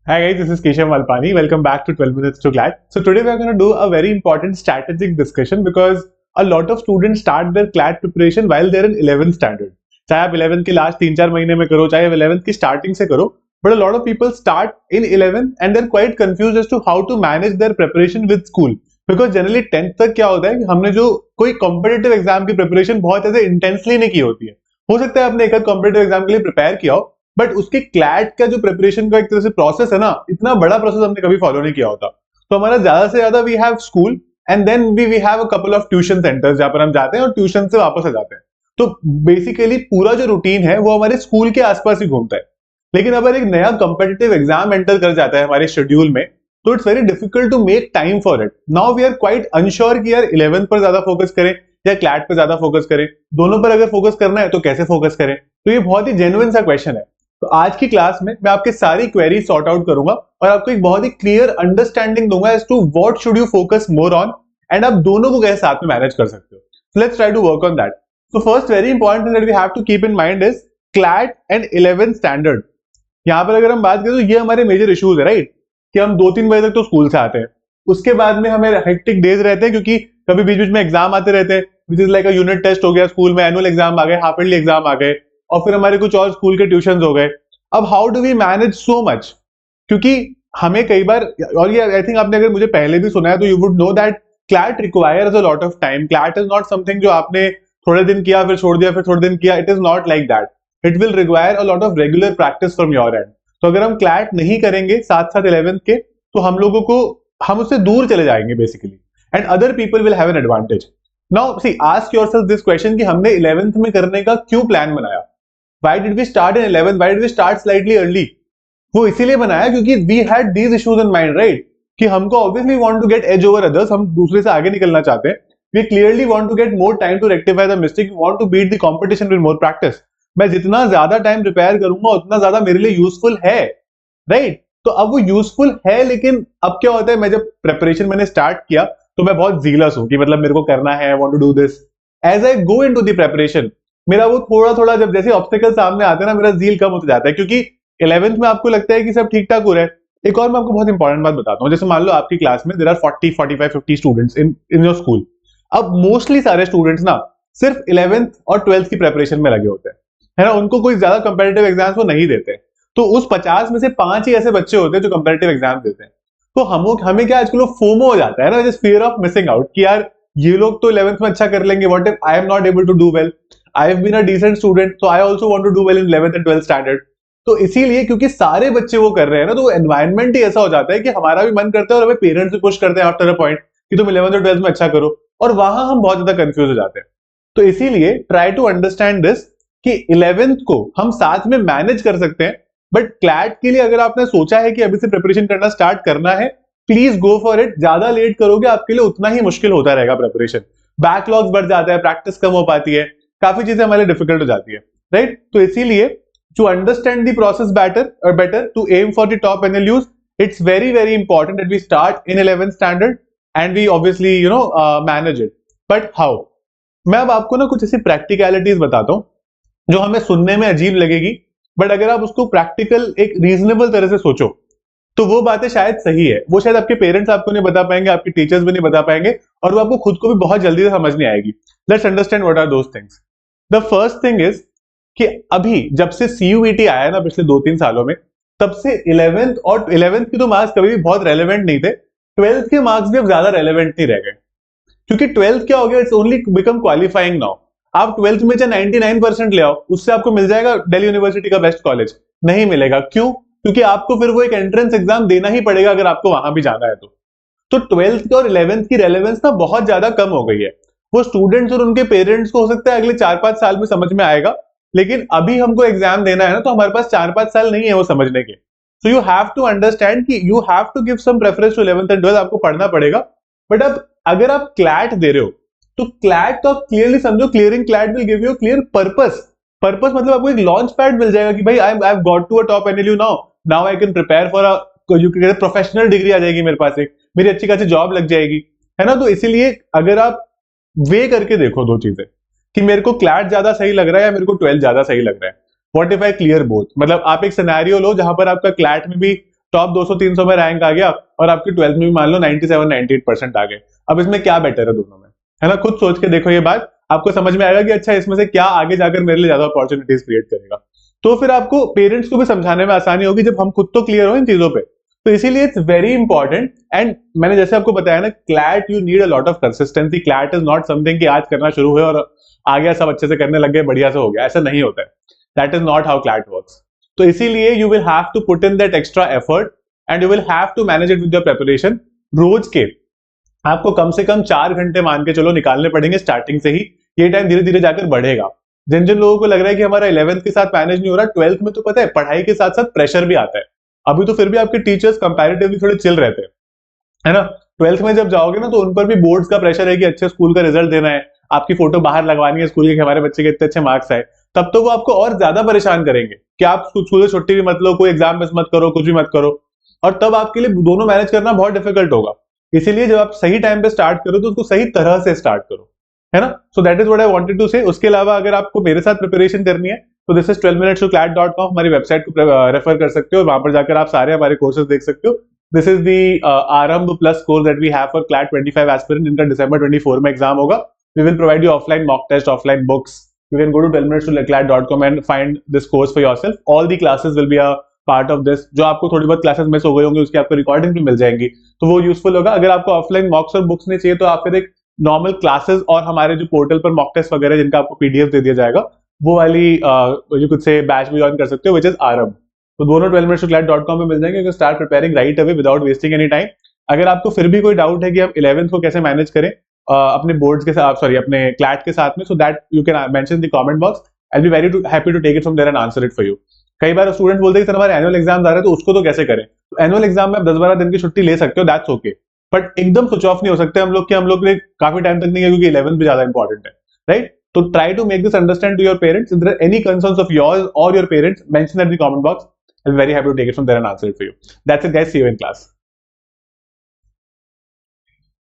Hi guys, this is Keshav Malpani. Welcome back to 12 Minutes to CLAT. So today we are going to do a very important strategic discussion because a lot of students start their CLAT preparation while they're in 11th standard. चाहे आप 11th के last 3-4 महीने में करो, चाहे 11th की starting से करो, but a lot of people start in 11th and they're quite confused as to how to manage their preparation with school. Because generally 10th तक क्या होता है कि हमने जो कोई कॉम्पिटेटिव एग्जाम की प्रिपरेशन बहुत ऐसे इंटेंसली नहीं की होती है. हो सकता है आपने एक कॉम्पिटेटिव एग्जाम के लिए प्रिपेयर किया हो, बट उसके क्लैट का जो प्रिपरेशन का एक तरह से प्रोसेस है ना, इतना बड़ा प्रोसेस हमने कभी फॉलो नहीं किया होता. तो हमारा ज्यादा से ज्यादा we have school and then we have a couple of tuition centres जहां पर हम जाते हैं और ट्यूशन से वापस आ जाते हैं. तो बेसिकली पूरा जो रूटीन है वो हमारे स्कूल के आसपास ही घूमता है. लेकिन अगर एक नया कॉम्पिटिटिव एग्जाम एंटर कर जाता है हमारे शेड्यूल में, तो it's very difficult to make time for it. Now we are quite unsure कि यार 11th पर ज्यादा फोकस करें या क्लैट पर ज्यादा फोकस करें, दोनों पर अगर फोकस करना है तो कैसे फोकस करें. तो ये बहुत ही जेन्युइन सा क्वेश्चन है. तो आज की क्लास में मैं आपके सारी क्वेरी सॉर्ट आउट करूंगा और आपको एक बहुत ही क्लियर अंडरस्टैंडिंग दूंगा as to what should you focus more on and आप दोनों को कैसे साथ में मैनेज कर सकते हो. So let's try to work on that. So first very important thing that we have to keep in mind is CLAT and 11th standard. यहां पर अगर हम बात करें तो ये हमारे मेजर इश्यूज है, राइट? कि हम 2-3 बजे तक तो स्कूल से आते हैं, उसके बाद में हमें हेक्टिक डेज रहते हैं क्योंकि कभी बीच बीच में एग्जाम आते रहते हैं, which is like a unit test हो गया स्कूल में, एनुअल एग्जाम आ गए, हाफ ईयरली एग्जाम आ गए, और फिर हमारे कुछ और स्कूल के ट्यूशन हो गए. अब how do we manage so much? क्योंकि हमें कई बार, और ये आई थिंक आपने अगर मुझे पहले भी सुना है तो you would know that CLAT requires a lot of time. CLAT is not something जो आपने थोड़े दिन किया फिर छोड़ दिया फिर थोड़े दिन किया. It is not like that. It will require a lot of regular practice from your and. तो अगर हम क्लैट नहीं करेंगे साथ साथ 11th के, तो हम लोगों को, हम उससे दूर चले जाएंगे basically, and other people will have an advantage. Now see, ask yourself this question कि हमने 11th में करने का क्यों प्लान बनाया? Why did we start in 11th? Why did we start slightly early? वो इसीलिए बनाया क्योंकि we had these issues in mind, right? कि हमको obviously want to get edge over others, हम दूसरे से आगे निकलना चाहते हैं. We clearly want to get more time to rectify the mistake. We want to beat the competition with more practice. मैं जितना ज्यादा टाइम प्रिपेयर करूंगा उतना ज्यादा मेरे लिए यूजफुल है, राइट? तो अब वो यूजफुल है, लेकिन अब क्या होता है, मैं जब प्रिपरेशन मैंने स्टार्ट किया तो मैं बहुत जीलस हूं कि मतलब मेरे को करना है, want to do this. As I go into the preparation, मेरा वो थोड़ा थोड़ा जब जैसे ऑब्स्टिकल सामने आते हैं ना, मेरा जील कम होता जाता है, क्योंकि 11th में आपको लगता है कि सब ठीक ठाक हो रहा है. एक और मैं आपको बहुत इंपॉर्टेंट बात बताता हूँ. जैसे मान लो आपकी क्लास में there are 40, 45, 50 students in your school. अब मोस्टली सारे स्टूडेंट्स ना सिर्फ 11th और 12th की प्रिपरेशन में लगे होते हैं, है ना. उनको कोई ज्यादा कंपेटिटिव एग्जाम्स वो नहीं देते. तो उस 50 में से 5 ही ऐसे बच्चे होते हैं जो कंपेटिटिव एग्जाम देते हैं. तो हमें क्या आजकल फोमो हो जाता है ना, just fear of missing out, कि यार ये लोग तो 11th में अच्छा कर लेंगे, what if I am not able to do well? I have been a decent student, so I also want to do well in 11th and 12th standard. तो इसीलिए क्योंकि सारे बच्चे वो कर रहे हैं ना, तो एनवायरनमेंट ही ऐसा हो जाता है कि हमारा भी मन करता है और हमें पेरेंट्स भी पुश करते हैं आफ्टर अ पॉइंट कि तुम 11th और 12th में अच्छा करो, और वहां हम बहुत ज्यादा कंफ्यूज हो जाते हैं. तो इसीलिए ट्राई टू अंडरस्टैंड दिस कि 11th को हम साथ में मैनेज कर सकते हैं, बट क्लैट के लिए अगर आपने सोचा है कि अभी से प्रिपरेशन करना स्टार्ट करना है, प्लीज गो फॉर इट. ज्यादा लेट करोगे आपके लिए उतना ही मुश्किल होता रहेगा प्रिपरेशन. बैकलॉग्स बढ़ जाता है, प्रैक्टिस कम हो पाती है, काफी चीजें हमारे डिफिकल्ट हो जाती है, राइट? तो इसीलिए to understand the process better to aim for the top NLUs, it's very very important that we start in 11th standard and we obviously manage it. But how? मैं अब आपको ना कुछ ऐसी प्रैक्टिकलिटीज बताता हूं जो हमें सुनने में अजीब लगेगी, बट अगर आप उसको प्रैक्टिकल एक रीजनेबल तरह से सोचो तो वो बातें शायद सही है. वो शायद आपके पेरेंट्स आपको नहीं बता पाएंगे, आपके टीचर्स भी नहीं बता पाएंगे, और वो आपको खुद को भी बहुत जल्दी से समझ नहीं आएगी. Let's understand what are those things. The first thing is कि अभी जब से CUET आया ना पिछले 2-3 सालों में, तब से 11th की तो मार्क्स कभी भी बहुत रेलेवेंट नहीं थे. 12th के मार्क्स भी अब ज्यादा रेलेवेंट नहीं रह गए, क्योंकि 12th क्या हो गया, it's only become qualifying now. आप 12th में चाहे 99% ले आओ, उससे आपको मिल जाएगा दिल्ली यूनिवर्सिटी का बेस्ट कॉलेज? नहीं मिलेगा. क्यों? क्योंकि आपको फिर वो एक एंट्रेंस एग्जाम देना ही पड़ेगा अगर आपको वहां भी जाना है. तो 12th की और 11th की रेलेवेंस ना बहुत ज्यादा कम हो गई है. वो स्टूडेंट्स और उनके पेरेंट्स को हो सकता है अगले 4-5 साल में समझ में आएगा, लेकिन अभी हमको एग्जाम देना है ना, तो हमारे पास 4-5 साल नहीं है वो समझने के. So you have to understand कि you have to give some preference to 11th and 12th. आपको पढ़ना पड़ेगा. बट अब अगर आप क्लैट दे रहे हो तो क्लैट तो आप क्लियरली समझो, clearing CLAT will give you clear purpose. Purpose मतलब आपको एक लॉन्च पैड मिल जाएगा कि भाई I have got to a top NLU now I can prepare for a professional degree आ जाएगी मेरे पास, एक मेरी अच्छी खासी जॉब लग जाएगी, है ना. तो इसीलिए अगर आप वे करके देखो दो चीजें कि मेरे को क्लैट ज्यादा सही लग रहा है या मेरे को 12th ज्यादा सही लग रहा है, what if I clear both. मतलब आप एक सिनेरियो लो जहां पर आपका क्लैट में भी टॉप 200-300 में रैंक आ गया और आपकी 12th में भी मान लो 97-98% आ गए। अब इसमें क्या बेटर है दोनों में, है ना? खुद सोच के देखो ये बात, आपको समझ में आएगा कि अच्छा इसमें से क्या आगे जाकर मेरे लिए ज्यादा अपॉर्चुनिटीज क्रिएट करेगा। तो फिर आपको पेरेंट्स को भी समझाने में आसानी होगी जब हम खुद तो क्लियर हो इन चीजों पे। तो इसीलिए इट्स वेरी इंपॉर्टेंट, एंड मैंने जैसे आपको बताया ना, CLAT you need a lot of consistency. CLAT is not something कि आज करना शुरू हुए और आ गया, सब अच्छे से करने लग गए, बढ़िया से हो गया, ऐसा नहीं होता है। That is not how CLAT works. तो इसीलिए you will have to put in that extra effort and you will have to manage it with your preparation. रोज के आपको कम से कम 4 घंटे मान के चलो निकालने पड़ेंगे स्टार्टिंग से ही। ये टाइम धीरे धीरे जाकर बढ़ेगा। जिन जिन लोगों को लग रहा है कि हमारा 11th के साथ मैनेज नहीं हो रहा, 12th में तो पता है पढ़ाई के साथ साथ प्रेशर भी आता है। अभी तो फिर भी आपके टीचर्स कंपैरेटिवली थोड़े चिल रहते हैं, है ना? 12th में जब जाओगे ना तो उन पर भी बोर्ड्स का प्रेशर है कि अच्छे स्कूल का रिजल्ट देना है, आपकी फोटो बाहर लगवानी है स्कूल के कि हमारे बच्चे के इतने अच्छे मार्क्स आए। तब तो वो आपको और ज्यादा परेशान करेंगे कि आप स्कूल से छुट्टी भी मत लो, कोई एग्जाम मिस मत करो, कुछ भी मत करो। और तब आपके लिए दोनों मैनेज करना बहुत डिफिकल्ट होगा। इसीलिए जब आप सही टाइम पे स्टार्ट करो तो उसको सही तरह से स्टार्ट करो, है ना? So that is what I wanted to say. उसके अलावा अगर आपको मेरे साथ प्रिपरेशन करनी है तो दिस इज 12minutestoclat.com, हमारी वेबसाइट को रेफर कर सकते हो। वहां पर जाकर आप सारे हमारे कोर्सेज देख सकते हो। This is the Aarambh plus course that we have for CLAT 25 aspirant, जिनका December 24 में एग्जाम होगा। We will provide you offline mock test, offline books. You can go to 12minutestoclat.com and find this course for yourself. All the classes will be a part of this. जो आपको थोड़ी बहुत classes miss हो गई होंगी उसकी आपको recording भी मिल जाएंगी, तो वो यूजफुल होगा। अगर आपको ऑफलाइन मॉक्स और बुक्स नहीं चाहिए तो आप फिर एक नॉर्मल क्लासेस और हमारे जो पोर्टल पर मॉक टेस्ट वगैरह जिनका आपको पीडीएफ दे दिया जाएगा, वो वाली यू कुड से बैच भी ज्वाइन कर सकते हो, विच इज आरंभ। तो दोनों 12minutestoclat.com में मिल जाएंगे। You can start preparing right away without wasting any time. अगर आपको फिर भी कोई डाउट है कि हम 11th को कैसे मैनेज करें अपने बोर्ड्स के साथ, सॉरी अपने क्लैट के साथ में, so that you can mention the comment box. I'll be very happy to take it from there and answer it for you. कई बार स्टूडेंट बोलते हैं कि सर हमारे एनुअल एग्जाम आ रहे हैं तो उसको तो कैसे करें? तो एनुअल एग्जाम में आप 10-12 दिन की छुट्टी ले सकते हो, दैट्स ओके, बट एकदम स्विच ऑफ नहीं हो सकते हम लोग कि हम लोग के लिए काफी टाइम तक नहीं है, क्योंकि 11th भी ज्यादा इंपॉर्टेंट है, राइट? तो try to make this understand to your parents. If there are any concerns of yours और your parents, mention at the comment box. I'll be very happy to take it from there and answer it for you. That's it guys, see you in class.